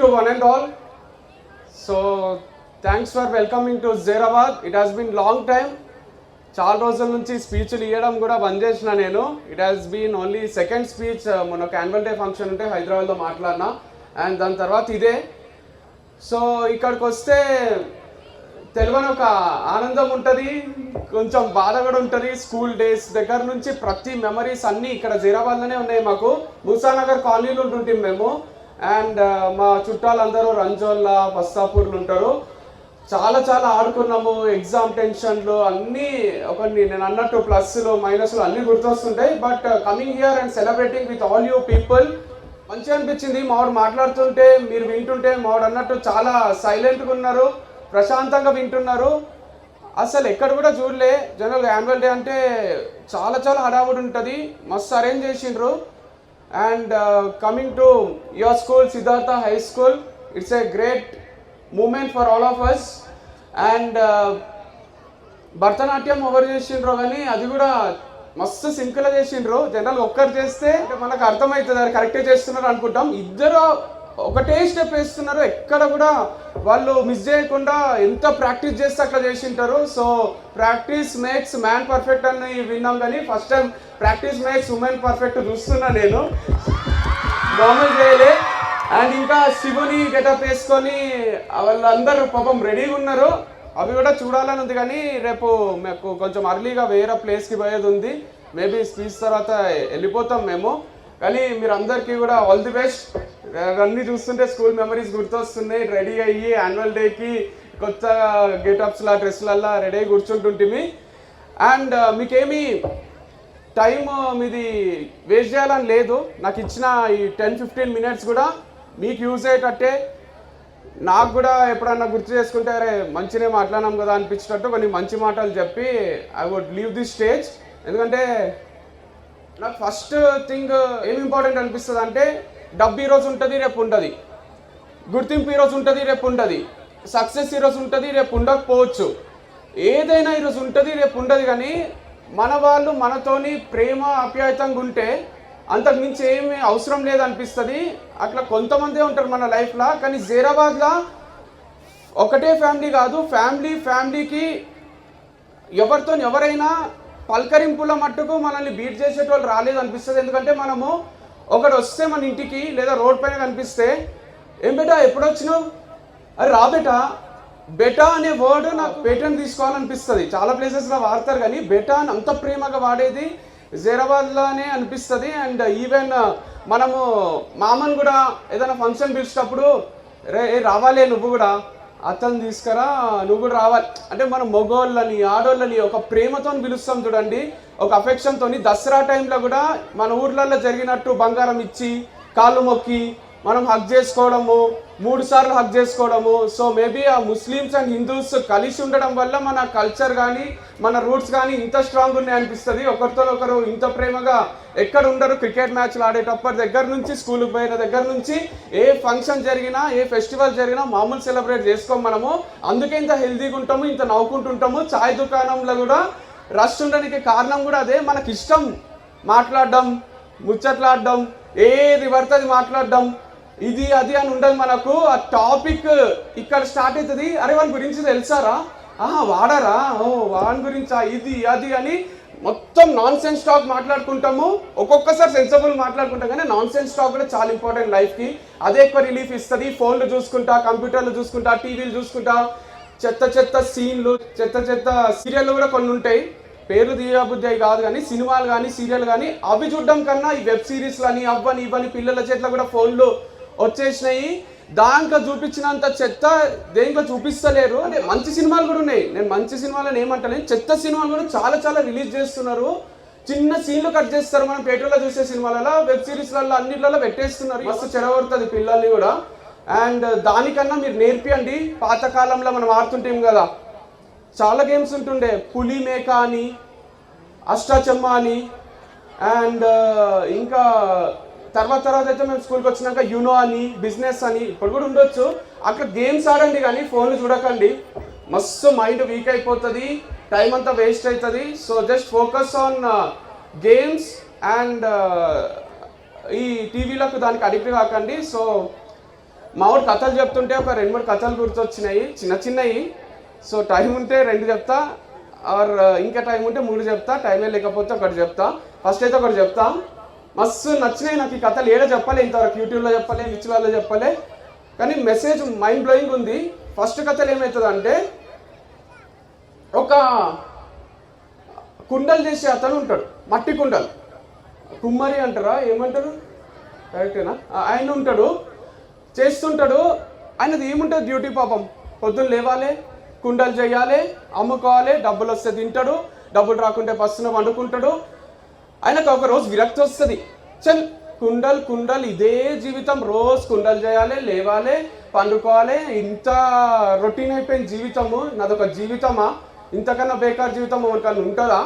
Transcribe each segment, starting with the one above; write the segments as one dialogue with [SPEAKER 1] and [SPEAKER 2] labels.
[SPEAKER 1] to one and all. So thanks for welcoming to Zairabad. It has been long time. చాలా రోజుల నుంచి స్పీచ్లు ఇవ్వడం కూడా బంద్ చేసిన నేను. It has been only second speech. మొన్న యాన్యువల్ డే ఫంక్షన్ ఉంటే హైదరాబాద్లో మాట్లాడినా అండ్ దాని తర్వాత ఇదే. సో ఇక్కడికి వస్తే తెలియని ఒక ఆనందం ఉంటుంది, కొంచెం బాధ కూడా ఉంటుంది. స్కూల్ డేస్ దగ్గర నుంచి ప్రతి మెమరీస్ అన్నీ ఇక్కడ జైరాబాద్లోనే ఉన్నాయి. మాకు మూసానగర్ కాలనీలో ఉంటుంటాం మేము. అండ్ మా చుట్టాలందరూ రంజోల్లా బస్తాపూర్లు ఉంటారు. చాలా చాలా ఆడుకున్నాము. ఎగ్జామ్ టెన్షన్లు అన్నీ నేను అన్నట్టు ప్లస్లు మైనస్లు అన్నీ గుర్తొస్తుంటాయి. But coming here and celebrating with all you people మంచిగా అనిపించింది. మావాడు మాట్లాడుతుంటే మీరు వింటుంటే మావాడు అన్నట్టు చాలా సైలెంట్గా ఉన్నారు, ప్రశాంతంగా వింటున్నారు. అసలు ఎక్కడ కూడా చూడలే. జనరల్గా యాన్యువల్ డే అంటే చాలా చాలా హడావుడి ఉంటుంది, మస్తు అరేంజ్ చేసిండ్రు. And coming to your school Siddhartha high school, it's a great moment for all of us. And Bharatanatyam ఎవరు చేసిండ్రో కానీ అది కూడా మస్తు సింపుల్గా చేసిండ్రు. జనరల్గా ఒక్కరు చేస్తే మనకు అర్థమవుతుంది అది కరెక్టే చేస్తున్నారు అనుకుంటాం. ఇద్దరు ఒకటే స్టెప్ వేస్తున్నారు, ఎక్కడ కూడా వాళ్ళు మిస్ చేయకుండా ఎంత ప్రాక్టీస్ చేస్తే అట్లా చేసింటారు. So practice makes man perfect అని విన్నాం, కానీ first time practice makes women perfect చూస్తున్నా నేను. మామూలు చేయలే. అండ్ ఇంకా శివుని గెటప్ వేసుకొని వాళ్ళందరూ పాపం రెడీగా ఉన్నారు. అవి కూడా చూడాలని ఉంది, కానీ రేపు మాకు కొంచెం అర్లీగా వేరే ప్లేస్కి పోయేది ఉంది. మేబీ స్పీచ్ తర్వాత వెళ్ళిపోతాం మేము. కానీ మీరు అందరికీ కూడా ఆల్ ది బెస్ట్. అన్నీ చూస్తుంటే స్కూల్ మెమరీస్ గుర్తొస్తున్నాయి. రెడీ అయ్యి యాన్యువల్ డేకి కొత్త గెటప్స్లా డ్రెస్లల్లా రెడీ అయ్యి కూర్చుంటుంటిమి. అండ్ మీకేమీ టైం మీది వేస్ట్ చేయాలని లేదు. నాకు ఇచ్చిన ఈ 10-15 మినిట్స్ కూడా మీకు యూజ్ అయ్యేటట్టే, నాకు కూడా ఎప్పుడన్నా గుర్తు చేసుకుంటే అరే మంచినే మాట్లాడినాం కదా అనిపించేటట్టు కొన్ని మంచి మాటలు చెప్పి I would leave this stage. ఎందుకంటే నాకు ఫస్ట్ థింగ్ ఏం ఇంపార్టెంట్ అనిపిస్తుంది అంటే డబ్బు ఈరోజు ఉంటుంది రేపు ఉంటుంది, గుర్తింపు ఈరోజు ఉంటుంది రేపు ఉంటుంది, సక్సెస్ ఈరోజు ఉంటుంది రేపు ఉండకపోవచ్చు, ఏదైనా ఈరోజు ఉంటుంది రేపు ఉండదు. కానీ మన వాళ్ళు మనతోని ప్రేమ ఆప్యాయతంగా ఉంటే అంతకు మించి ఏమీ అవసరం లేదనిపిస్తుంది. అట్లా కొంతమందే ఉంటారు మన లైఫ్లో. కానీ జైరాబాద్లో ఒకటే ఫ్యామిలీ కాదు, ఫ్యామిలీకి ఎవరితో ఎవరైనా పలకరింపుల మట్టుకు మనల్ని బీట్ చేసేటోళ్ళు రాలేదు అనిపిస్తుంది. ఎందుకంటే మనము ఒకడు వస్తే మన ఇంటికి లేదా రోడ్ పైన కనిపిస్తే ఏం బేటా ఎప్పుడు వచ్చినావు, అది రా బెటా అనే వర్డ్ నాకు పేటెంట్ తీసుకోవాలనిపిస్తుంది. చాలా ప్లేసెస్లో వాడతారు కానీ బెటా అని అంత ప్రేమగా వాడేది జైరాబాద్లోనే అనిపిస్తుంది. అండ్ ఈవెన్ మనము మామను కూడా ఏదైనా ఫంక్షన్ పిలిచేటప్పుడు రే రావాలే నువ్వు కూడా, అతను తీసుకురా నువ్వు కూడా రావాలి అంటే మనం మగోళ్ళని ఆడోళ్ళని ఒక ప్రేమతో పిలుస్తాం చూడండి, ఒక అఫెక్షన్తో. దసరా టైంలో కూడా మన ఊర్లలో జరిగినట్టు బంగారం ఇచ్చి కాళ్ళు మొక్కి మనం హగ్ చేసుకోవడము, 3 సార్లు హగ్ చేసుకోవడము. సో మేబీ ఆ ముస్లిమ్స్ అండ్ హిందూస్ కలిసి ఉండడం వల్ల మన కల్చర్ కానీ మన రూట్స్ కానీ ఇంత స్ట్రాంగ్ ఉన్నాయి అనిపిస్తుంది. ఒకరితో ఒకరు ఇంత ప్రేమగా ఎక్కడ ఉండరు. క్రికెట్ మ్యాచ్లు ఆడేటప్పటి దగ్గర నుంచి స్కూల్కి పోయిన దగ్గర నుంచి ఏ ఫంక్షన్ జరిగినా ఏ ఫెస్టివల్ జరిగినా మామూలు సెలబ్రేట్ చేసుకోం మనము. అందుకే ఇంత హెల్తీగా ఉంటాము, ఇంత నవ్వుకుంటుంటాము. చాయ్ దుకాణంలో కూడా రష్ ఉండడానికి కారణం కూడా అదే. మనకి ఇష్టం మాట్లాడడం, ముచ్చట్లాడడం, ఏది పడుతుంది మాట్లాడడం, ఇది అది అని ఉండదు మనకు. ఆ టాపిక్ ఇక్కడ స్టార్ట్ అవుతుంది. అరే వాని గురించి తెలుసారా, వాడారా, వాని గురించా, ఇది అది అని మొత్తం నాన్ సెన్స్ టాక్ మాట్లాడుకుంటాము. ఒక్కొక్కసారి సెన్సిబుల్ మాట్లాడుకుంటాం, కానీ నాన్ సెన్స్ టాక్ కూడా చాలా ఇంపార్టెంట్ లైఫ్కి. అదే ఎక్కువ రిలీఫ్ ఇస్తుంది. ఫోన్లు చూసుకుంటా, కంప్యూటర్లు చూసుకుంటా, టీవీలు చూసుకుంటా, చెత్త సీన్లు, చెత్త సీరియళ్ళు కూడా కొన్ని ఉంటాయి. పేర్లు తీయబుద్ధి కాదు కానీ సినిమాలు కానీ సీరియల్ కానీ అవి చూడడం కన్నా ఈ వెబ్ సిరీస్లు అని అవ్వని ఇవ్వని పిల్లల చేతిలో కూడా ఫోన్లు వచ్చేసినాయి. దాంట్లో చూపించినంత చెత్త దేంట్లో చూపిస్తలేరు. అంటే మంచి సినిమాలు కూడా ఉన్నాయి, నేను మంచి సినిమాలను ఏమంటలేను, చెత్త సినిమాలు కూడా చాలా చాలా రిలీజ్ చేస్తున్నారు. చిన్న సీన్లు కట్ చేస్తారు. మనం థియేటర్లో చూసే సినిమాలలో వెబ్ సిరీస్లలో అన్నిట్లలో పెట్టేస్తున్నారు. మస్తు చెడగొడుతుంది పిల్లల్ని కూడా. అండ్ దానికన్నా మీరు నేర్పియండి. పాతకాలంలో మనం ఆడుతుంటాం కదా, చాలా గేమ్స్ ఉంటుండే, పులి మేక అని, అష్టాచమ్మ అని, అండ్ ఇంకా తర్వాత అయితే మేము స్కూల్కి వచ్చినాక యూనో అని, బిజినెస్ అని ఇప్పుడు కూడా ఉండొచ్చు. అక్కడ గేమ్స్ ఆడండి కానీ ఫోన్లు చూడకండి. మస్తు మైండ్ వీక్ అయిపోతుంది, టైం అంతా వేస్ట్ అవుతుంది. So just focus on games and ఈ టీవీలకు దానికి అడిక్ట్ కాకండి. సో మా వాడు కథలు చెప్తుంటే ఒక 2-3 కథలు గుర్తొచ్చినాయి, చిన్నవి. సో టైం ఉంటే 2 చెప్తా, ఆర్ ఇంకా టైం ఉంటే 3 చెప్తా, టైమే లేకపోతే 1 చెప్తా. ఫస్ట్ అయితే 1 చెప్తా. మస్తు నచ్చినాయి నాకు ఈ కథలు. ఏదో చెప్పలే ఇంతవరకు, యూట్యూబ్లో చెప్పలే, విచ్చులలో చెప్పలే, కానీ మెసేజ్ మైండ్ బ్లోయింగ్ ఉంది. ఫస్ట్ కథలు ఏమవుతుందంటే, ఒక కుండలు చేసే అతను ఉంటాడు, మట్టి కుండలు, కుమ్మరి అంటారా ఏమంటారు, కరెక్టేనా? ఆయన ఉంటాడు, చేస్తుంటాడు. ఆయనది ఏముంటుంది డ్యూటీ పాపం, పొద్దున్న లేవాలి, కుండలు చేయాలి, అమ్ముకోవాలి, డబ్బులు వస్తే తింటాడు, డబ్బులు రాకుంటే పస్తున వండుకుంటాడు. ఆయనకు ఒక రోజు విరక్తి వస్తుంది, చల్ కుండలు ఇదే జీవితం, రోజు కుండలు చేయాలి, లేవాలి, పండుకోవాలి, ఇంత రొటీన్ అయిపోయిన జీవితము నాదొక జీవితమా, ఇంతకన్నా బేకార్ జీవితం మనకన్నా ఉంటుందా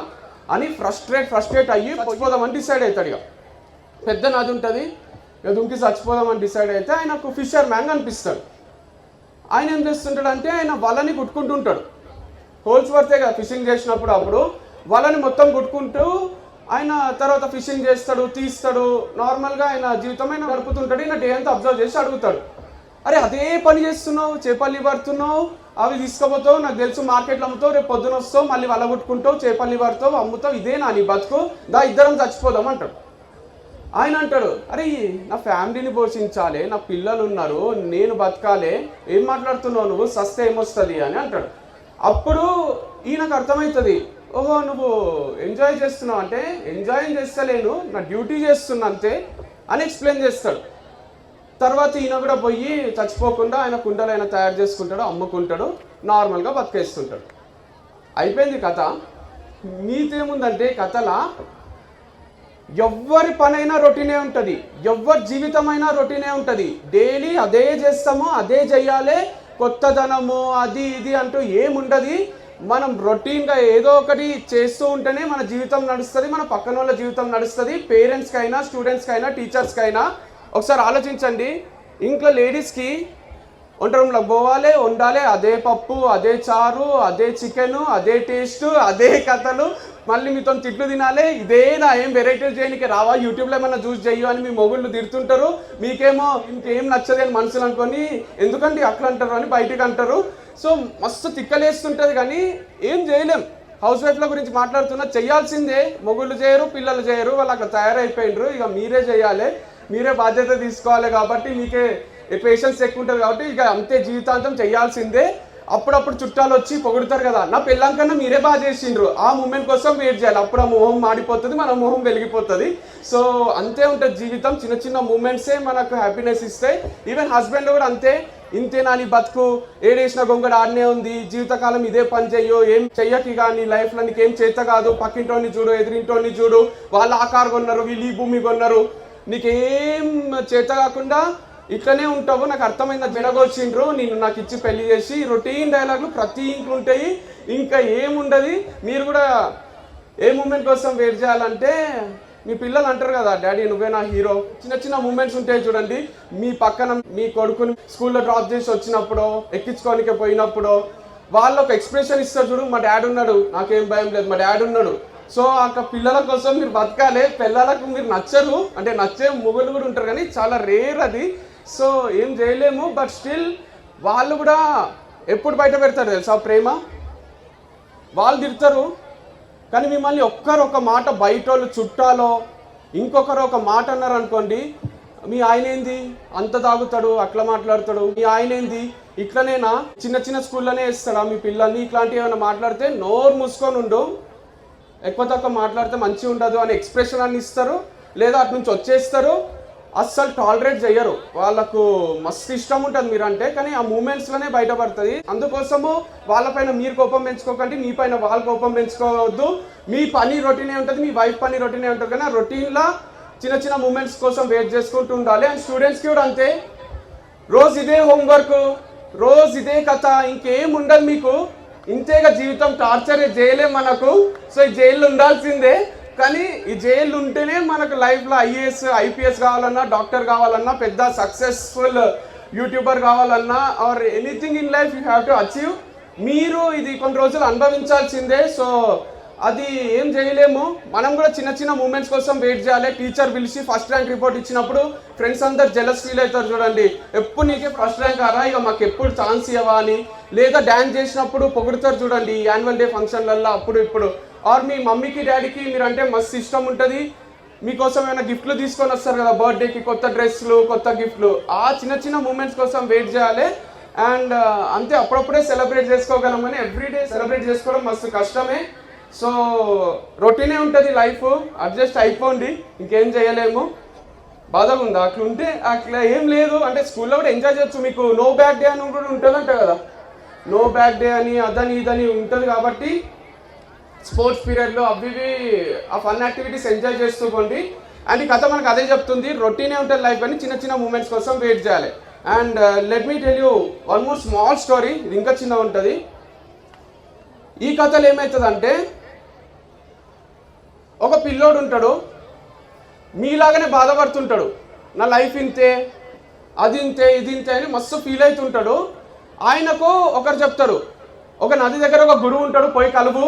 [SPEAKER 1] అని ఫ్రస్ట్రేట్ అయ్యి చచ్చిపోదామని డిసైడ్ అవుతాడు. ఇక పెద్ద నది ఉంటుంది, ఇక దుంకి చచ్చిపోదామని డిసైడ్ అయితే ఆయనకు ఫిషర్ మ్యాన్ అనిపిస్తాడు. ఆయన ఏం చేస్తుంటాడు అంటే, ఆయన వలని కుట్టుకుంటుంటాడు, హోల్స్ పడితే కదా ఫిషింగ్ చేసినప్పుడు, అప్పుడు వలని మొత్తం కుట్టుకుంటూ ఆయన తర్వాత ఫిషింగ్ చేస్తాడు, తీస్తాడు. నార్మల్గా ఆయన జీవితం ఆయన గడుపుతుంటాడు. ఈయన డే అంతా అబ్జర్వ్ చేసి అడుగుతాడు, అరే అదే పని చేస్తున్నావు, చేపల్లి పడుతున్నావు, అవి తీసుకుపోతావు, నాకు తెలుసు మార్కెట్లో అమ్ముతావు, రేపు పొద్దున వస్తావు, మళ్ళీ వల కొట్టుకుంటావు, చేపల్లి పడతావు, అమ్ముతావు, ఇదే నా నీ బతుకు, దా ఇద్దరం చచ్చిపోదాం అంటాడు. ఆయన అంటాడు, అరే నా ఫ్యామిలీని పోషించాలి, నా పిల్లలు ఉన్నారు, నేను బతకాలి, ఏం మాట్లాడుతున్నావు నువ్వు, సస్తే ఏమొస్తుంది అని అంటాడు. అప్పుడు ఈయనకు అర్థమవుతుంది, ఓహో నువ్వు ఎంజాయ్ చేస్తున్నావు అంటే, ఎంజాయ్ చేస్తలేను, నా డ్యూటీ చేస్తున్నా అంతే అని ఎక్స్ప్లెయిన్ చేస్తాడు. తర్వాత ఈయన కూడా పోయి చచ్చిపోకుండా ఆయన కుండలు ఆయన తయారు చేసుకుంటాడు, అమ్ముకుంటాడు, నార్మల్గా బతికేస్తుంటాడు. అయిపోయింది కథ. నీతేముందంటే కథలా ఎవ్వరి పనైనా రొటీనే ఉంటుంది, ఎవ్వరి జీవితమైనా రొటీనే ఉంటుంది. డైలీ అదే చేస్తాము, అదే చెయ్యాలి, కొత్తదనము అది ఇది అంటూ ఏముండదు. మనం రొటీన్గా ఏదో ఒకటి చేస్తూ ఉంటేనే మన జీవితం నడుస్తుంది, మన పక్కన వాళ్ళ జీవితం నడుస్తుంది. పేరెంట్స్కైనా, స్టూడెంట్స్కైనా, టీచర్స్కైనా ఒకసారి ఆలోచించండి. ఇంట్లో లేడీస్కి వంట రూమ్లోకి పోవాలి, వండాలి, అదే పప్పు, అదే చారు, అదే చికెను, అదే టేస్ట్, అదే కథలు, మళ్ళీ మీతో తిట్లు తినాలి, ఇదేనా ఏం వెరైటీలు చేయడానికి రావా, యూట్యూబ్లో ఏమన్నా చూసి చెయ్యు అని మీ మొగుళ్ళు తిడుతుంటారు. మీకేమో ఇంకేం నచ్చదు అని మనసులు అనుకొని ఎందుకండి అట్లా అంటారు అని బయటికి అంటారు. సో మస్తు తిక్కలేస్తుంటుంది, కానీ ఏం చేయలేం. హౌస్ వైఫ్ల గురించి మాట్లాడుతున్నా, చేయాల్సిందే. మొగుళ్ళు చేయరు, పిల్లలు చేయరు, వాళ్ళు అక్కడ తయారైపోయినరు. ఇక మీరే చేయాలి, మీరే బాధ్యత తీసుకోవాలి. కాబట్టి మీకే పేషెన్స్ ఎక్కువ ఉంటుంది, కాబట్టి ఇక అంతే, జీవితాంతం చేయాల్సిందే. అప్పుడప్పుడు చుట్టాలు వచ్చి పొగుడుతారు కదా, నా పెళ్ళాం మీరే బాగా చేసిండ్రు, ఆ మూమెంట్ కోసం వెయిట్ చేయాలి. అప్పుడు ఆ మొహం మాడిపోతుంది, మన మొహం వెలిగిపోతుంది. సో అంతే ఉంటుంది జీవితం. చిన్న చిన్న మూమెంట్సే మనకు హ్యాపీనెస్ ఇస్తాయి. ఈవెన్ హస్బెండ్ కూడా అంతే. ఇంతేనా నీ బతుకు, ఏడేసిన గొంగడు ఆడనే ఉంది, జీవితకాలం ఇదే పని చెయ్యో, ఏం చెయ్యకి కానీ లైఫ్లో నీకేం చేత కాదు, పక్కింటోని చూడు, ఎదురింటోని చూడు, వాళ్ళు ఆ కారు కొన్నారు, వీళ్ళు ఈ భూమి కొన్నారు, నీకేం చేత కాకుండా ఇట్లనే ఉంటావు, నాకు అర్థమైంది, జడగొచ్చిండ్రు నేను నాకు ఇచ్చి పెళ్లి చేసి, రొటీన్ డైలాగులు ప్రతి ఇంట్లో ఉంటాయి, ఇంకా ఏముండదు. మీరు కూడా ఏ మూమెంట్ కోసం వెయిట్ చేయాలంటే, మీ పిల్లలు అంటారు కదా, డాడీ నువ్వే నా హీరో. చిన్న చిన్న మూమెంట్స్ ఉంటాయి చూడండి, మీ పక్కన మీ కొడుకుని స్కూల్లో డ్రాప్ చేసి వచ్చినప్పుడు, ఎక్కించుకోనికి పోయినప్పుడు వాళ్ళు ఒక ఎక్స్ప్రెషన్ ఇస్తారు చూడు, మా డాడీ ఉన్నాడు, నాకేం భయం లేదు, మా డాడీ ఉన్నాడు. సో అక్కడ పిల్లల కోసం మీరు బతకాలి. పిల్లలకు మీరు నచ్చరు అంటే, నచ్చే మొగుళ్ళు కూడా ఉంటారు, కానీ చాలా రేర్ అది. సో ఏం చేయలేము. బట్ స్టిల్ వాళ్ళు కూడా ఎప్పుడు బయట పెడతారు తెలుసా ప్రేమ. వాళ్ళు తిడతారు, కానీ మిమ్మల్ని ఒక్క మాట బయట వాళ్ళు చుట్టాలో ఇంకొకరు ఒక మాట అన్నారు అనుకోండి, మీ ఆయన ఏంది అంత తాగుతాడు, అట్లా మాట్లాడతాడు, మీ ఆయన ఏంది ఇట్లనేనా, చిన్న చిన్న స్కూల్లోనే వేస్తాడా మీ పిల్లల్ని, ఇట్లాంటివి ఏమైనా మాట్లాడితే నోరు మూసుకొని ఉండు, ఎక్కువ తక్కువ మాట్లాడితే మంచిగా ఉండదు అని ఎక్స్ప్రెషన్ అని ఇస్తారు, లేదా అటు నుంచి వచ్చేస్తారు. అస్సలు టాలరేట్ చేయరు, వాళ్ళకు మస్తు ఇష్టం ఉంటుంది మీరంటే, కానీ ఆ మూమెంట్స్లోనే బయటపడుతుంది. అందుకోసము వాళ్ళపైన మీరు కోపం పెంచుకోకండి, మీ పైన వాళ్ళ కోపం పెంచుకోవద్దు. మీ పని రొటీనే ఉంటుంది, మీ వైఫ్ పని రొటీనే ఉంటుంది, కానీ ఆ రొటీన్లో చిన్న చిన్న మూమెంట్స్ కోసం వెయిట్ చేసుకుంటూ ఉండాలి. అండ్ స్టూడెంట్స్కి కూడా అంతే, రోజు ఇదే హోంవర్క్, రోజు ఇదే కథ, ఇంకేం ఉండదు మీకు. ఇంతేగా జీవితం, టార్చర్ జైలే మనకు. సో ఈ జైల్లో ఉండాల్సిందే, కానీ ఈ జైలు ఉంటేనే మనకు లైఫ్లో ఐఏఎస్ ఐపీఎస్ కావాలన్నా, డాక్టర్ కావాలన్నా, పెద్ద సక్సెస్ఫుల్ యూట్యూబర్ కావాలన్నా, or anything in life you have to achieve. మీరు ఇది కొన్ని రోజులు అనుభవించాల్సిందే. సో అది ఏం చేయలేము. మనం కూడా చిన్న చిన్న మూమెంట్స్ కోసం వెయిట్ చేయాలి. టీచర్ పిలిచి ఫస్ట్ ర్యాంక్ రిపోర్ట్ ఇచ్చినప్పుడు ఫ్రెండ్స్ అందరు జెలస్ ఫీల్ అవుతారు చూడండి, ఎప్పుడు నీకే ఫస్ట్ ర్యాంక్ ఆరా, ఇక మాకు ఎప్పుడు ఛాన్స్ ఇవ్వవా అని. లేదా డ్యాన్స్ చేసినప్పుడు పొగుడుతారు చూడండి యాన్యువల్ డే ఫంక్షన్లలో అప్పుడు ఇప్పుడు. ఆర్ మీ మమ్మీకి డాడీకి మీరంటే మస్తు ఇష్టం ఉంటుంది, మీకోసం ఏమైనా గిఫ్ట్లు తీసుకొని వస్తారు కదా బర్త్డేకి, కొత్త డ్రెస్లు కొత్త గిఫ్ట్లు. ఆ చిన్న చిన్న మూమెంట్స్ కోసం వెయిట్ చేయాలి. అండ్ అంతే, అప్పుడప్పుడే సెలబ్రేట్ చేసుకోగలం కానీ ఎవ్రీడే సెలబ్రేట్ చేసుకోవడం మస్తు కష్టమే. సో రొటీనే ఉంటుంది లైఫ్, అడ్జస్ట్ అయిపోండి, ఇంకేం చేయలేము. బాధగా ఉందా? అట్లా ఉంటే అట్లా ఏం లేదు అంటే స్కూల్లో కూడా ఎంజాయ్ చేయొచ్చు. మీకు నో బ్యాక్ డే అని కూడా ఉంటుందంట కదా, నో బ్యాక్ డే అని అదని ఇదని ఉంటుంది. కాబట్టి స్పోర్ట్స్ పీరియడ్లో అవి ఆ ఫన్ యాక్టివిటీస్ ఎంజాయ్ చేస్తూ పోండి. అండ్ ఈ కథ మనకు అదే చెప్తుంది, రొటీనే ఉంటుంది లైఫ్ అని చిన్న చిన్న మూమెంట్స్ కోసం వెయిట్ చేయాలి. And let me tell you one more small story, ఇది ఇంకా చిన్నగా ఉంటుంది. ఈ కథలో ఏమవుతుందంటే, ఒక పిల్లోడు ఉంటాడు, మీలాగానే బాధపడుతుంటాడు, నా లైఫ్ ఇంతే, అది ఇంతే, ఇది ఇంతే అని మస్తు ఫీల్ అవుతుంటాడు. ఆయనకు ఒకరు చెప్తారు, ఒక నది దగ్గర ఒక గురువు ఉంటాడు, పోయి కలువు,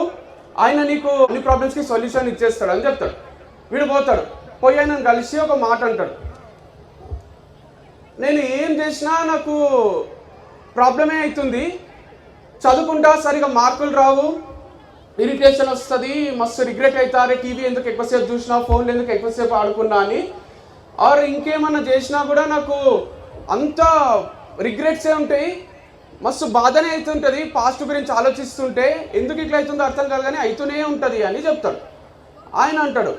[SPEAKER 1] ఆయన నీకు అన్ని ప్రాబ్లమ్స్కి సొల్యూషన్ ఇచ్చేస్తాడు అని చెప్తాడు. వీడు పోతాడు, పోయి ఆయనను కలిసి ఒక మాట అంటాడు, నేను ఏం చేసినా నాకు ప్రాబ్లమే అవుతుంది, చదువుకుంటా సరిగా మార్కులు రావు, ఇరిటేషన్ వస్తుంది, మస్తు రిగ్రెట్ అవుతారే, టీవీ ఎందుకు ఎక్కువసేపు చూసినా, ఫోన్లు ఎందుకు ఎక్కువసేపు ఆడుకున్నా అని. ఆర్ ఇంకేమన్నా చేసినా కూడా నాకు అంత రిగ్రెట్సే ఉంటాయి, మస్తు బాధనే అవుతుంటుంది, పాస్ట్ గురించి ఆలోచిస్తుంటే ఎందుకు ఇట్లా అవుతుందో అర్థం కాదు కానీ అవుతూనే ఉంటుంది అని చెప్తాడు. ఆయన అంటాడు,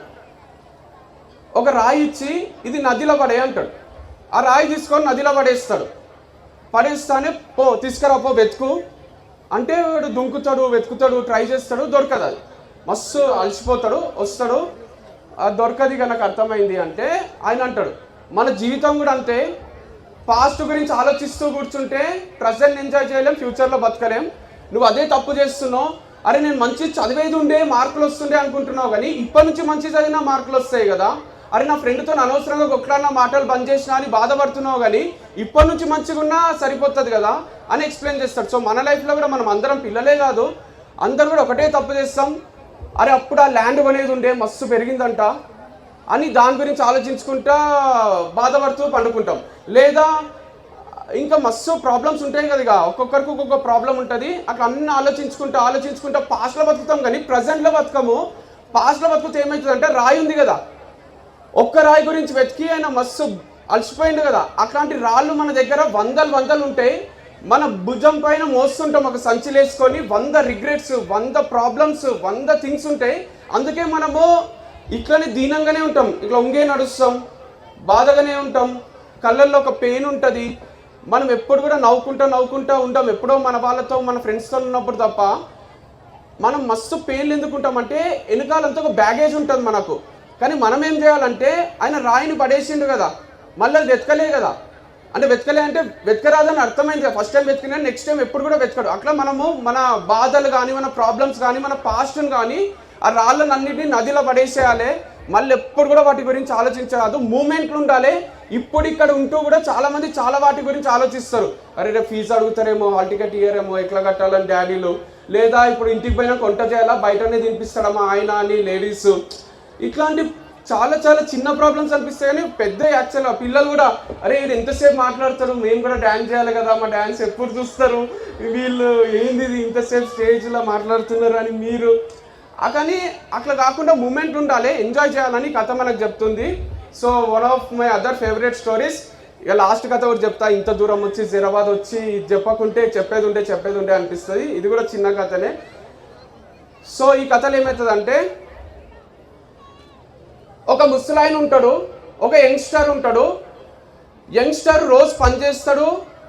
[SPEAKER 1] ఒక రాయి ఇచ్చి ఇది నదిలో పడే అంటాడు. ఆ రాయి తీసుకొని నదిలో పడేస్తాడు. పడేస్తానే తీసుకురా పో వెతుకు అంటే వాడు దుంకుతాడు, వెతుకుతాడు, ట్రై చేస్తాడు, దొరకదు. అది మస్తు అలసిపోతాడు, వస్తాడు, అది దొరకదు. ఇక నాకు అర్థమైంది అంటే ఆయన అంటాడు, మన జీవితం కూడా అంతే, పాస్ట్ గురించి ఆలోచిస్తూ కూర్చుంటే ప్రజెంట్ ఎంజాయ్ చేయలేం, ఫ్యూచర్లో బతకలేం. నువ్వు అదే తప్పు చేస్తున్నావు. అరే నేను మంచి చదివేది ఉండే మార్కులు వస్తుండే అనుకుంటున్నావు కానీ ఇప్పటి నుంచి మంచి చదివినా మార్కులు వస్తాయి కదా. అరే నా ఫ్రెండ్తో అనవసరంగా కొట్లాడిన మాటలు బంద్ చేసినా అని బాధపడుతున్నావు కానీ ఇప్పటి నుంచి మంచిగా ఉన్నా సరిపోతుంది కదా అని ఎక్స్ప్లెయిన్ చేస్తాడు. సో మన లైఫ్లో కూడా మనం అందరం పిల్లలే కాదు, అందరు కూడా ఒకటే తప్పు చేస్తాం. అరే అప్పుడు ఆ ల్యాండ్ కొనేది ఉండే మస్తు పెరిగిందంట అని దాని గురించి ఆలోచించుకుంటా బాధపడుతూ పండుకుంటాం. లేదా ఇంకా మస్తు ప్రాబ్లమ్స్ ఉంటాయి కదా, ఇక ఒక్కొక్కరికి ఒక్కొక్క ప్రాబ్లం ఉంటుంది. అట్లా అన్నీ ఆలోచించుకుంటా పాస్ట్లో బతుకుతాం కానీ ప్రజెంట్లో బతుకము. పాస్ట్లో బతుకుతే ఏమవుతుందంటే రాయి ఉంది కదా, ఒక్క రాయి గురించి వెతికి ఆయన మస్తు అలసిపోయింది కదా. అట్లాంటి రాళ్ళు మన దగ్గర వందలు ఉంటాయి, మన భుజం పైన మోస్తుంటాం ఒక సంచిలో వేసుకొని. 100 రిగ్రెట్స్, 100 ప్రాబ్లమ్స్, 100 థింగ్స్ ఉంటాయి. అందుకే మనము ఇట్లనే దీనంగానే ఉంటాం, ఇట్లా ఉంగే నడుస్తాం, బాధగానే ఉంటాం, కళ్ళల్లో ఒక పెయిన్ ఉంటుంది. మనం ఎప్పుడు కూడా నవ్వుకుంటా ఉంటాం, ఎప్పుడో మన వాళ్ళతో మన ఫ్రెండ్స్తో ఉన్నప్పుడు తప్ప. మనం మస్తు పెయిన్లు ఎందుకు ఉంటామంటే వెనకాలంతా ఒక బ్యాగేజ్ ఉంటుంది మనకు. కానీ మనం ఏం చేయాలంటే ఆయన రాయిని పడేసిండు కదా, మళ్ళీ వెతకలే కదా. అంటే వెతకరాదని అర్థమైంది కదా, ఫస్ట్ టైం వెతికినా నెక్స్ట్ టైం ఎప్పుడు కూడా వెతకడు. అట్లా మనము మన బాధలు కానీ, మన ప్రాబ్లమ్స్ కానీ, మన పాస్ట్ని కానీ ఆ రాళ్ళని అన్నిటిని నదిలో పడేసేయాలి. మళ్ళీ ఎప్పుడు కూడా వాటి గురించి ఆలోచించరాదు, మూమెంట్లు ఉండాలి. ఇప్పుడు ఇక్కడ ఉంటూ కూడా చాలామంది చాలా వాటి గురించి ఆలోచిస్తారు. అరే రేపు ఫీజు అడుగుతారేమో, హాల్ టికెట్ ఇయ్యారేమో, ఎట్లా కట్టాలని డాడీలు. లేదా ఇప్పుడు ఇంటికి పోయినా వంట చేయాలా, బయటనే తినిపిస్తాడమ్మా ఆయన అని లేడీస్. ఇట్లాంటి చాలా చిన్న ప్రాబ్లమ్స్ అనిపిస్తాయి. కానీ పెద్ద యాక్చువల్గా పిల్లలు కూడా అరే వీళ్ళు ఎంతసేపు మాట్లాడతారు, మేము కూడా డ్యాన్స్ చేయాలి కదా, మా డ్యాన్స్ ఎప్పుడు చూస్తారు, వీళ్ళు ఏంది ఇంతసేపు స్టేజ్లో మాట్లాడుతున్నారు అని మీరు. కానీ అట్లా కాకుండా మూమెంట్ ఉండాలి, ఎంజాయ్ చేయాలని కథ మనకు చెప్తుంది. So one of my other favourite stories. ఇక లాస్ట్ కథ ఒకటి చెప్తా. ఇంత దూరం వచ్చి హైదరాబాద్ వచ్చి చెప్పకుంటే చెప్పేది ఉండే అనిపిస్తుంది. ఇది కూడా చిన్న కథనే. సో ఈ కథలు ఏమవుతుందంటే, ఒక ముసలాయన ఉంటాడు, ఒక యంగ్స్టర్ ఉంటాడు. యంగ్స్టర్ రోజు పని చేస్తాడు,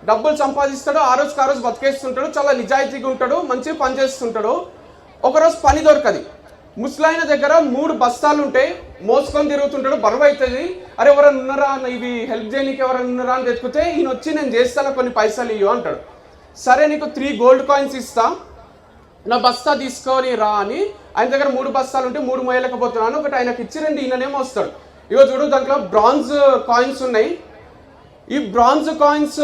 [SPEAKER 1] డబ్బులు సంపాదిస్తాడు, ఆ రోజు బతికేస్తుంటాడు, చాలా నిజాయితీగా ఉంటాడు, మంచిగా పని చేస్తుంటాడు. ఒకరోజు పని దొరకది. ముసలాయన దగ్గర 3 బస్తాలు ఉంటాయి, మోసుకొని తిరుగుతుంటాడు, బరువు అవుతుంది. అరే ఎవరైనా ఉన్నారా, ఇవి హెల్ప్ చేయనీకి ఎవరైనా ఉన్నారా అని వెతికితే ఈయన వచ్చి నేను చేస్తాను, కొన్ని పైసలు ఇవ్వు అంటాడు. సరే నీకు 3 గోల్డ్ కాయిన్స్ ఇస్తా, నా బస్తా తీసుకొని రా అని. ఆయన దగ్గర 3 బస్తాలు ఉంటే 3 మోయలేకపోతున్నాను, ఒకటి ఆయనకి ఇచ్చి 2 ఈయననేమో వస్తాడు. ఇగో చూడు దాంట్లో బ్రాంజ్ కాయిన్స్ ఉన్నాయి, ఈ బ్రాంజ్ కాయిన్స్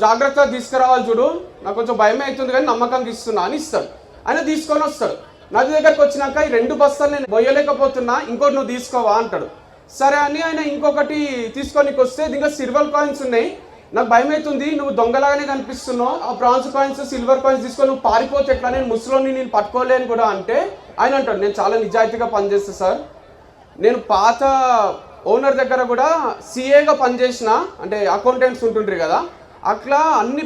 [SPEAKER 1] జాగ్రత్తగా తీసుకురావాలి చూడు, నాకు కొంచెం భయమే అవుతుంది కానీ నమ్మకంగా ఇస్తున్నా అని ఇస్తాడు. ఆయన తీసుకొని వస్తాడు. నది దగ్గరకు వచ్చినాక ఈ 2 బస్తాలు నేను మొయ్యలేకపోతున్నా, ఇంకోటి నువ్వు తీసుకోవా అంటాడు. సరే అని ఆయన ఇంకొకటి తీసుకోనికి వస్తే దీంట్లో సిల్వర్ కాయిన్స్ ఉన్నాయి, నాకు భయం అవుతుంది, నువ్వు దొంగలాగానే కనిపిస్తున్నావు, ఆ బ్రాంజ్ కాయిన్స్ సిల్వర్ కాయిన్స్ తీసుకొని నువ్వు పారిపోతే ఎట్లా, నేను ముసలోని నేను పట్టుకోలేను కూడా అంటే ఆయన అంటాడు, నేను చాలా నిజాయితీగా పనిచేస్తాను సార్, నేను పాత ఓనర్ దగ్గర కూడా సిఏగా పనిచేసిన, అంటే అకౌంటెంట్స్ ఉంటుండ్రు కదా, అట్లా అన్ని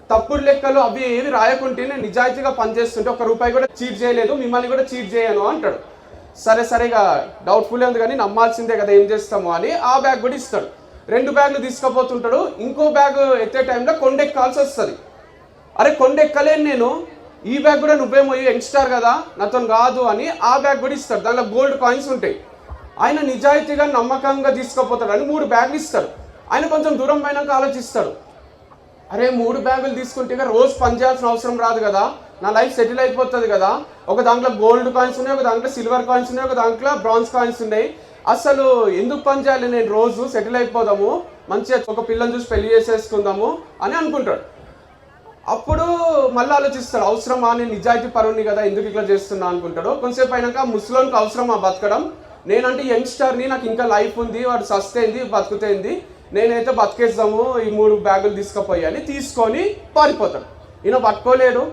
[SPEAKER 1] తప్పుడు లెక్కలు అవి ఏవి రాయకుంటే నేను నిజాయితీగా పనిచేస్తుంటే 1 రూపాయి కూడా చీట్ చేయలేదు, మిమ్మల్ని కూడా చీట్ చేయను అంటాడు. సరేగా డౌట్ఫుల్ ఉంది కానీ నమ్మాల్సిందే కదా, ఏం చేస్తాము అని ఆ బ్యాగ్ కూడా ఇస్తాడు. 2 బ్యాగులు తీసుకుపోతుంటాడు. ఇంకో బ్యాగ్ ఎత్తే టైంలో కొండెక్కాల్సి వస్తుంది. అరే కొండెక్కలేను నేను, ఈ బ్యాగ్ కూడా నువ్వేమో యంగ్స్టార్ కదా నాతో కాదు అని ఆ బ్యాగ్ కూడా ఇస్తాడు. దాంట్లో గోల్డ్ కాయిన్స్ ఉంటాయి. ఆయన నిజాయితీగా నమ్మకంగా తీసుకుపోతాడు అని 3 బ్యాగులు ఇస్తాడు. ఆయన కొంచెం దూరం పోయినాక ఆలోచిస్తాడు, అరే 3 బ్యాగులు తీసుకుంటే రోజు పని చేయాల్సిన అవసరం రాదు కదా, నా లైఫ్ సెటిల్ అయిపోతుంది కదా, ఒక దాంట్లో గోల్డ్ కాయిన్స్ ఉన్నాయి, ఒక దాంట్లో సిల్వర్ కాయిన్స్ ఉన్నాయి, ఒక దాంట్లో బ్రాంజ్ కాయిన్స్ ఉన్నాయి, అసలు ఎందుకు పని చేయాలి, నేను రోజు సెటిల్ అయిపోదాము, మంచిగా ఒక పిల్లని చూసి పెళ్లి చేసేసుకుందాము అని అనుకుంటాడు. అప్పుడు మళ్ళీ ఆలోచిస్తాడు, అవసరమా, నేను నిజాయితీ పరుణ్ణి కదా, ఎందుకు ఇట్లా చేస్తున్నా అనుకుంటాడు. కొంతసేపు అయినాక ముసలోనికి అవసరమా బతకడం, నేనంటే యంగ్స్టర్ని, నాకు ఇంకా లైఫ్ ఉంది, వాడు సస్తేంది బతుకుతేంది, నేనైతే బతికేద్దాము, ఈ 3 బ్యాగులు తీసుకుపోయి తీసుకొని పారిపోతాడు. ఈయన పట్టుకోలేడు.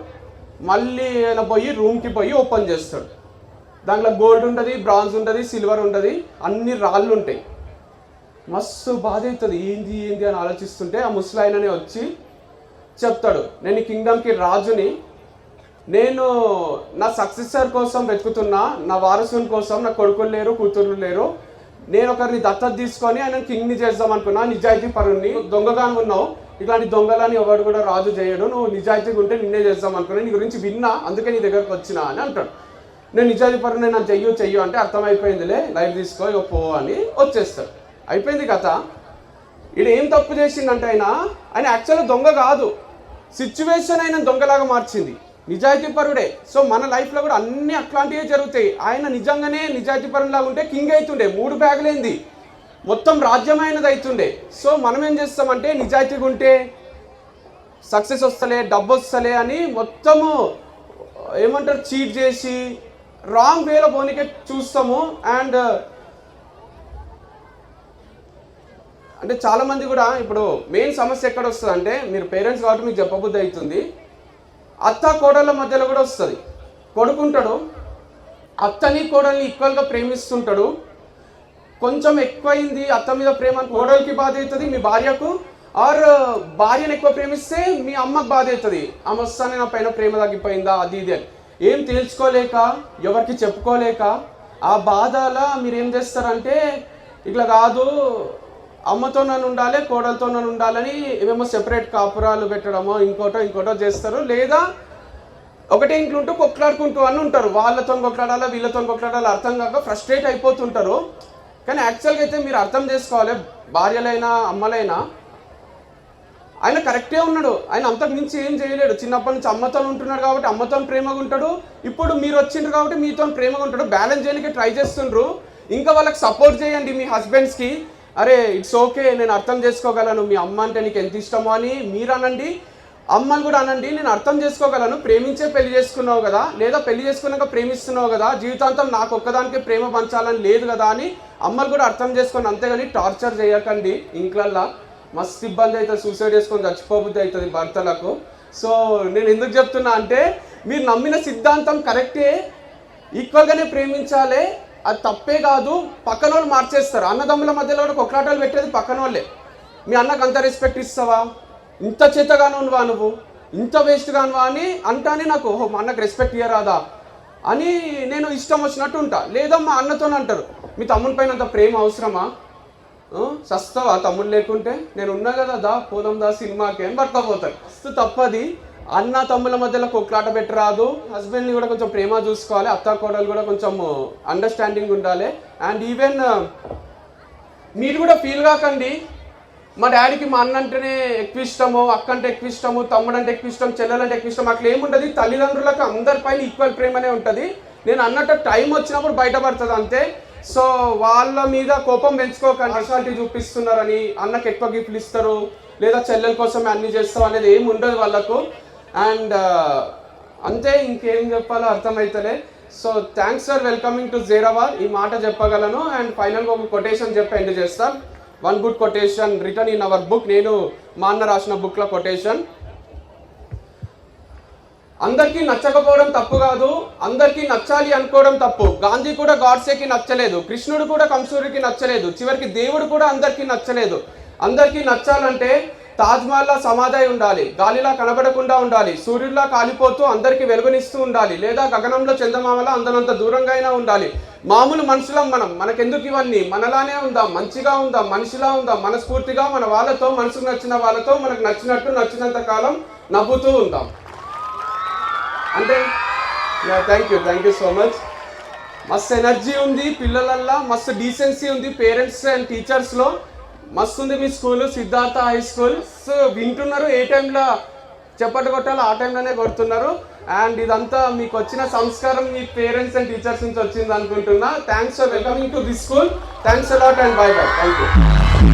[SPEAKER 1] మళ్ళీ ఈయన పోయి రూమ్కి పోయి ఓపెన్ చేస్తాడు. దాంట్లో గోల్డ్ ఉంటుంది, బ్రాంజ్ ఉంటుంది, సిల్వర్ ఉంటుంది, అన్ని రాళ్ళు ఉంటాయి. మస్తు బాధ అవుతుంది, ఏంది అని ఆలోచిస్తుంటే ఆ ముసలాయననే వచ్చి చెప్తాడు, నేను ఈ కింగ్డమ్కి రాజుని, నేను నా సక్సెసర్ కోసం వెతుకుతున్నా, నా వారసుని కోసం, నా కొడుకులు లేరు కూతుర్లు లేరు, నేను ఒకరిని దత్తత తీసుకొని ఆయన కింగ్ని చేద్దాం అనుకున్నా, నిజాయితీ పరుణ్ణి, దొంగగా ఉన్నావు, ఇట్లాంటి దొంగలని ఎవరు కూడా రాజు చేయడు, నువ్వు నిజాయితీగా ఉంటే నిన్నే చేద్దాం అనుకున్నా, నీ గురించి విన్నా, అందుకే నీ దగ్గరకు వచ్చినా అని అంటాడు. నేను నిజాయితీ పరుణ్ణి, నన్ను చెయ్యు అంటే అర్థమైపోయిందిలే, లైఫ్ తీసుకో ఇక పో అని వచ్చేస్తాడు. అయిపోయింది కథ. ఈడు ఏం తప్పు చేసిందంటే ఆయన యాక్చువల్గా దొంగ కాదు, సిచ్యువేషన్ ఆయన దొంగలాగా మార్చింది, నిజాయితీ పరుడే. సో మన లైఫ్లో కూడా అన్ని అట్లాంటివే జరుగుతాయి. ఆయన నిజంగానే నిజాయితీ పరులాగా ఉంటే కింగ్ అవుతుండే, 3 బ్యాగులేంది మొత్తం రాజ్యమైనది అవుతుండే. సో మనం ఏం చేస్తామంటే నిజాయితీగా ఉంటే సక్సెస్ వస్తలే, డబ్బు వస్తలే అని మొత్తము ఏమంటారు చీట్ చేసి రాంగ్ వేలో పోనీకే చూస్తాము. అండ్ అంటే చాలామంది కూడా ఇప్పుడు మెయిన్ సమస్య ఎక్కడ వస్తుంది అంటే, మీరు పేరెంట్స్ కాబట్టి మీకు చెప్పబుద్ధి అవుతుంది, అత్త కోడళ్ళ మధ్యలో కూడా వస్తుంది. కొడుకుంటాడు, అత్తని కోడల్ని ఈక్వల్గా ప్రేమిస్తుంటాడు, కొంచెం ఎక్కువైంది అత్త మీద ప్రేమ, కోడలికి బాధ అవుతుంది మీ భార్యకు, ఆర్ భార్యను ఎక్కువ ప్రేమిస్తే మీ అమ్మకు బాధ అవుతుంది, ఆమె వస్తానే నా పైన ప్రేమ తగ్గిపోయిందా అది ఇది అని ఏం తేల్చుకోలేక, ఎవరికి చెప్పుకోలేక, ఆ బాధల మీరు ఏం చేస్తారంటే, ఇట్లా కాదు అమ్మతో నన్ను ఉండాలి, కోడలతో నన్ను ఉండాలని ఏమేమో సెపరేట్ కాపురాలు పెట్టడమో ఇంకోటో చేస్తారు. లేదా ఒకటే ఇంట్లో ఉంటూ కొట్లాడుకుంటూ అని ఉంటారు, వాళ్ళతో కొట్లాడాలా వీళ్ళతో కొట్లాడాలా అర్థం కాక ఫ్రస్ట్రేట్ అయిపోతుంటారు. కానీ యాక్చువల్గా అయితే మీరు అర్థం చేసుకోవాలి, భార్యలైనా అమ్మలైనా ఆయన కరెక్టే ఉన్నాడు, ఆయన అంతకు మించి ఏం చేయలేడు. చిన్నప్పటి నుంచి అమ్మతో ఉంటున్నాడు కాబట్టి అమ్మతో ప్రేమగా ఉంటాడు, ఇప్పుడు మీరు వచ్చిండ్రు కాబట్టి మీతో ప్రేమగా ఉంటాడు. బ్యాలెన్స్ చేయడానికి ట్రై చేస్తుండ్రు. ఇంకా వాళ్ళకి సపోర్ట్ చేయండి మీ హస్బెండ్స్కి, అరే ఇట్స్ ఓకే, నేను అర్థం చేసుకోగలను, మీ అమ్మ అంటే నీకు ఎంత ఇష్టమో అని మీరు అనండి, అమ్మని కూడా అనండి, నేను అర్థం చేసుకోగలను, ప్రేమించే పెళ్లి చేసుకున్నావు కదా, లేదా పెళ్లి చేసుకున్నాక ప్రేమిస్తున్నావు కదా, జీవితాంతం నాకు ఒక్కదానికే ప్రేమ పంచాలని లేదు కదా అని అమ్మలు కూడా అర్థం చేసుకొని, అంతేగాని టార్చర్ చేయకండి. ఇంట్లల్లో మస్తు ఇబ్బంది అవుతుంది, సూసైడ్ చేసుకొని చచ్చిపోబుద్ధి అవుతుంది భర్తలకు. సో నేను ఎందుకు చెప్తున్నా అంటే, మీరు నమ్మిన సిద్ధాంతం కరెక్టే, ఈక్వల్గానే ప్రేమించాలి, అది తప్పే కాదు. పక్కన వాళ్ళు మార్చేస్తారు, అన్నదమ్ముల మధ్యలో కూడా కొట్లాటలు పెట్టేది పక్కన వాళ్ళే. మీ అన్నకు అంత రెస్పెక్ట్ ఇస్తావా, ఇంత చేతగాను ఉన్నవా, నువ్వు ఇంత వేస్ట్గానువా అని అంటానే నాకు మా అన్నకు రెస్పెక్ట్ ఇయ్యరాదా అని నేను ఇష్టం వచ్చినట్టు ఉంటా. లేదా మా అన్నతోనే అంటారు, మీ తమ్ముని పైన అంత ప్రేమ అవసరమా, సస్తావా తమ్ముడు లేకుంటే, నేను ఉన్నా కదా, దా పోదాం దా సినిమాకి అని భర్త పోతారు. మస్తు తప్పది, అన్న తమ్ముల మధ్యలో కొట్లాట పెట్టరాదు. హస్బెండ్ని కూడా కొంచెం ప్రేమ చూసుకోవాలి, అత్త కోడలు కూడా కొంచెం అండర్స్టాండింగ్ ఉండాలి. అండ్ ఈవెన్ మీరు కూడా ఫీల్ కాకండి, మా డాడీకి మా అన్న అంటేనే ఎక్కువ ఇష్టము, అక్క అంటే ఎక్కువ ఇష్టము, తమ్ముడు అంటే ఎక్కువ ఇష్టం, చెల్లెలంటే ఎక్కువ ఇష్టం, అట్లా ఏముంటుంది. తల్లిదండ్రులకు అందరిపైన ఈక్వల్ ప్రేమనే ఉంటుంది. నేను అన్నట్టు టైం వచ్చినప్పుడు బయటపడుతుంది అంతే. సో వాళ్ళ మీద కోపం పెంచుకోకండి, పర్సనాలిటీ చూపిస్తున్నారని అన్నకి ఎక్కువ గిఫ్ట్లు ఇస్తారు, లేదా చెల్లెల కోసమే అన్ని చేస్తాం అనేది ఏమి ఉండదు వాళ్ళకు. అండ్ అంతే, ఇంకేం చెప్పాలో అర్థమవుతలే. So thanks for welcoming to Zaheerabad. ఈ మాట చెప్పగలను. అండ్ ఫైనల్గా ఒక కొటేషన్ చెప్పి ఎండ్ చేస్తాం. One good quotation return in our book. నేను మా అన్న రాసిన బుక్లో కొటేషన్. అందరికీ నచ్చకపోవడం తప్పు కాదు, అందరికీ నచ్చాలి అనుకోవడం తప్పు. గాంధీ కూడా గాడ్సేకి నచ్చలేదు, కృష్ణుడు కూడా కంసూరికి నచ్చలేదు, చివరికి దేవుడు కూడా అందరికీ నచ్చలేదు. అందరికీ నచ్చాలంటే తాజ్మహల్లా సమాధి ఉండాలి, గాలిలా కనబడకుండా ఉండాలి, సూర్యుడిలా కాలిపోతూ అందరికీ వెలుగునిస్తూ ఉండాలి, లేదా గగనంలో చందమామలా అందనంత దూరంగా అయినా ఉండాలి. మామూలు మనుషులం మనకెందుకు ఇవన్నీ? మనలానే ఉందాం, మంచిగా ఉందాం, మనిషిలా ఉందాం, మనస్ఫూర్తిగా మన వాళ్ళతో, మనసుకు నచ్చిన వాళ్ళతో మనకు నచ్చినట్టు నచ్చినంత కాలం నవ్వుతూ ఉందాం. అంటే థ్యాంక్ యూ సో మచ్. మస్తు ఎనర్జీ ఉంది పిల్లలల్లా, మస్తు డీసెన్సీ ఉంది పేరెంట్స్ అండ్ టీచర్స్లో. మస్తు ఉంది మీ school, Siddhartha high school. So వింటున్నారు, ఏ టైంలో చెప్పట్టు కొట్టాలో ఆ టైంలోనే కొడుతున్నారు. అండ్ ఇదంతా మీకు వచ్చిన సంస్కారం మీ పేరెంట్స్ అండ్ టీచర్స్ నుంచి వచ్చింది అనుకుంటున్నా. Thanks for welcoming to this school. Thanks a lot and by by. Thank you.